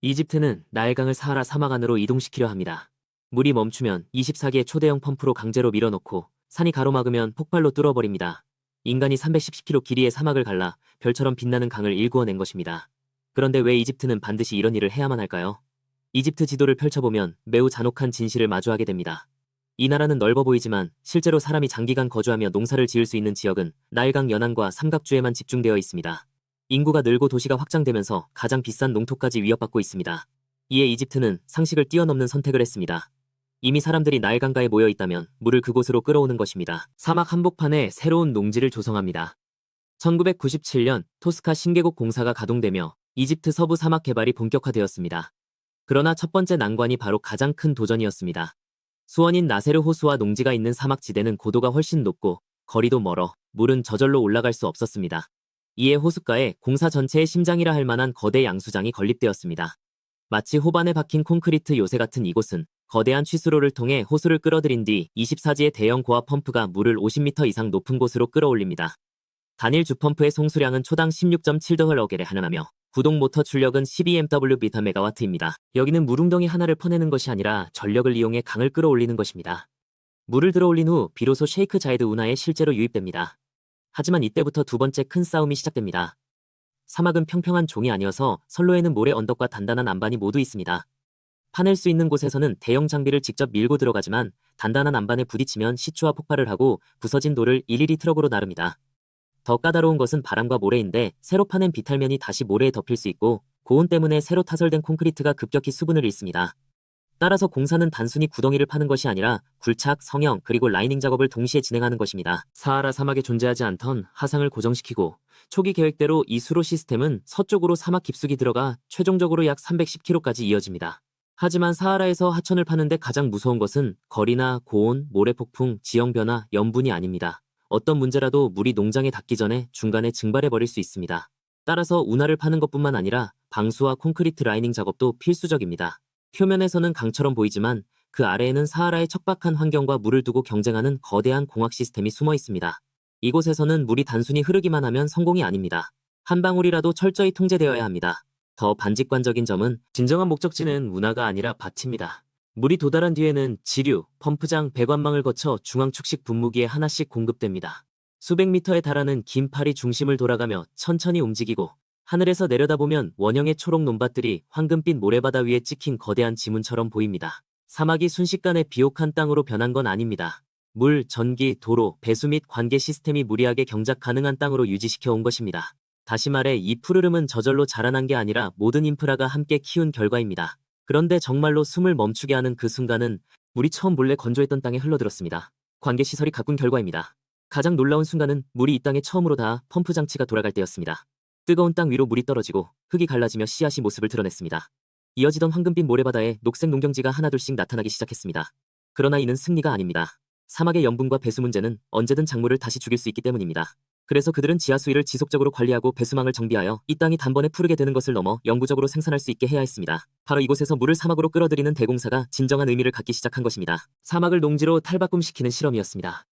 이집트는 나일강을 사하라 사막 안으로 이동시키려 합니다. 물이 멈추면 24개의 초대형 펌프로 강제로 밀어넣고 산이 가로막으면 폭발로 뚫어버립니다. 인간이 310km 길이의 사막을 갈라 별처럼 빛나는 강을 일구어낸 것입니다. 그런데 왜 이집트는 반드시 이런 일을 해야만 할까요? 이집트 지도를 펼쳐보면 매우 잔혹한 진실을 마주하게 됩니다. 이 나라는 넓어 보이지만 실제로 사람이 장기간 거주하며 농사를 지을 수 있는 지역은 나일강 연안과 삼각주에만 집중되어 있습니다. 인구가 늘고 도시가 확장되면서 가장 비싼 농토까지 위협받고 있습니다. 이에 이집트는 상식을 뛰어넘는 선택을 했습니다. 이미 사람들이 나일강가에 모여 있다면 물을 그곳으로 끌어오는 것입니다. 사막 한복판에 새로운 농지를 조성합니다. 1997년 토스카 신계곡 공사가 가동되며 이집트 서부 사막 개발이 본격화되었습니다. 그러나 첫 번째 난관이 바로 가장 큰 도전이었습니다. 수원인 나세르 호수와 농지가 있는 사막지대는 고도가 훨씬 높고 거리도 멀어 물은 저절로 올라갈 수 없었습니다. 이에 호숫가에 공사 전체의 심장이라 할 만한 거대 양수장이 건립되었습니다. 마치 호반에 박힌 콘크리트 요새 같은 이곳은 거대한 취수로를 통해 호수를 끌어들인 뒤 24지의 대형 고압 펌프가 물을 50m 이상 높은 곳으로 끌어올립니다. 단일 주펌프의 송수량은 초당 16.7더헐어겔에 한하며 구동 모터 출력은 12mW/메가와트입니다. 여기는 물웅덩이 하나를 퍼내는 것이 아니라 전력을 이용해 강을 끌어올리는 것입니다. 물을 들어올린 후 비로소 셰이크 자이드 운하에 실제로 유입됩니다. 하지만 이때부터 두 번째 큰 싸움이 시작됩니다. 사막은 평평한 종이 아니어서 선로에는 모래 언덕과 단단한 안반이 모두 있습니다. 파낼 수 있는 곳에서는 대형 장비를 직접 밀고 들어가지만 단단한 안반에 부딪히면 시추와 폭발을 하고 부서진 돌을 일일이 트럭으로 나릅니다. 더 까다로운 것은 바람과 모래인데 새로 파낸 비탈면이 다시 모래에 덮일 수 있고 고온 때문에 새로 타설된 콘크리트가 급격히 수분을 잃습니다. 따라서 공사는 단순히 구덩이를 파는 것이 아니라 굴착, 성형, 그리고 라이닝 작업을 동시에 진행하는 것입니다. 사하라 사막에 존재하지 않던 하상을 고정시키고 초기 계획대로 이 수로 시스템은 서쪽으로 사막 깊숙이 들어가 최종적으로 약 310km까지 이어집니다. 하지만 사하라에서 하천을 파는데 가장 무서운 것은 거리나 고온, 모래폭풍, 지형변화, 염분이 아닙니다. 어떤 문제라도 물이 농장에 닿기 전에 중간에 증발해버릴 수 있습니다. 따라서 운하를 파는 것뿐만 아니라 방수와 콘크리트 라이닝 작업도 필수적입니다. 표면에서는 강처럼 보이지만 그 아래에는 사하라의 척박한 환경과 물을 두고 경쟁하는 거대한 공학 시스템이 숨어 있습니다. 이곳에서는 물이 단순히 흐르기만 하면 성공이 아닙니다. 한 방울이라도 철저히 통제되어야 합니다. 더 반직관적인 점은 진정한 목적지는 운하가 아니라 밭입니다. 물이 도달한 뒤에는 지류, 펌프장, 배관망을 거쳐 중앙축식 분무기에 하나씩 공급됩니다. 수백 미터에 달하는 긴 팔이 중심을 돌아가며 천천히 움직이고 하늘에서 내려다보면 원형의 초록 논밭들이 황금빛 모래바다 위에 찍힌 거대한 지문처럼 보입니다. 사막이 순식간에 비옥한 땅으로 변한 건 아닙니다. 물, 전기, 도로, 배수 및 관계 시스템이 무리하게 경작 가능한 땅으로 유지시켜 온 것입니다. 다시 말해 이 푸르름은 저절로 자라난 게 아니라 모든 인프라가 함께 키운 결과입니다. 그런데 정말로 숨을 멈추게 하는 그 순간은 물이 처음 몰래 건조했던 땅에 흘러들었습니다. 관계 시설이 가꾼 결과입니다. 가장 놀라운 순간은 물이 이 땅에 처음으로 닿아 펌프 장치가 돌아갈 때였습니다. 뜨거운 땅 위로 물이 떨어지고 흙이 갈라지며 씨앗이 모습을 드러냈습니다. 이어지던 황금빛 모래바다에 녹색 농경지가 하나둘씩 나타나기 시작했습니다. 그러나 이는 승리가 아닙니다. 사막의 염분과 배수 문제는 언제든 작물을 다시 죽일 수 있기 때문입니다. 그래서 그들은 지하 수위를 지속적으로 관리하고 배수망을 정비하여 이 땅이 단번에 푸르게 되는 것을 넘어 영구적으로 생산할 수 있게 해야 했습니다. 바로 이곳에서 물을 사막으로 끌어들이는 대공사가 진정한 의미를 갖기 시작한 것입니다. 사막을 농지로 탈바꿈시키는 실험이었습니다.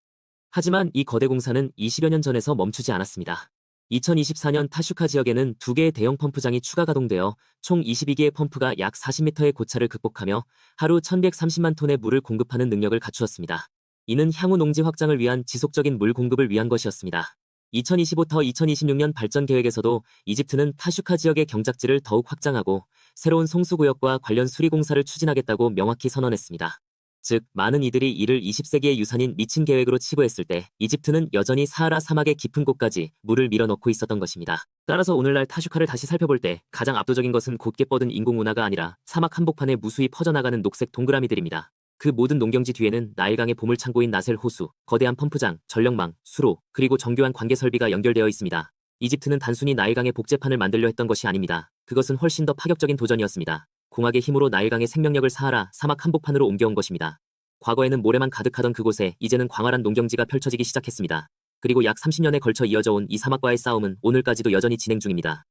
하지만 이 거대 공사는 20여 년 전에서 멈추지 않았습니다. 2024년 타슈카 지역에는 2개의 대형 펌프장이 추가 가동되어 총 22개의 펌프가 약 40m의 고차를 극복하며 하루 1130만 톤의 물을 공급하는 능력을 갖추었습니다. 이는 향후 농지 확장을 위한 지속적인 물 공급을 위한 것이었습니다. 2025-2026년 발전 계획에서도 이집트는 타슈카 지역의 경작지를 더욱 확장하고 새로운 송수구역과 관련 수리공사를 추진하겠다고 명확히 선언했습니다. 즉, 많은 이들이 이를 20세기의 유산인 미친 계획으로 치부했을 때 이집트는 여전히 사하라 사막의 깊은 곳까지 물을 밀어넣고 있었던 것입니다. 따라서 오늘날 타슈카를 다시 살펴볼 때 가장 압도적인 것은 곧게 뻗은 인공운하가 아니라 사막 한복판에 무수히 퍼져나가는 녹색 동그라미들입니다. 그 모든 농경지 뒤에는 나일강의 보물창고인 나셀 호수, 거대한 펌프장, 전력망, 수로, 그리고 정교한 관계 설비가 연결되어 있습니다. 이집트는 단순히 나일강의 복제판을 만들려 했던 것이 아닙니다. 그것은 훨씬 더 파격적인 도전이었습니다. 공학의 힘으로 나일강의 생명력을 사하라 사막 한복판으로 옮겨온 것입니다. 과거에는 모래만 가득하던 그곳에 이제는 광활한 농경지가 펼쳐지기 시작했습니다. 그리고 약 30년에 걸쳐 이어져 온 이 사막과의 싸움은 오늘까지도 여전히 진행 중입니다.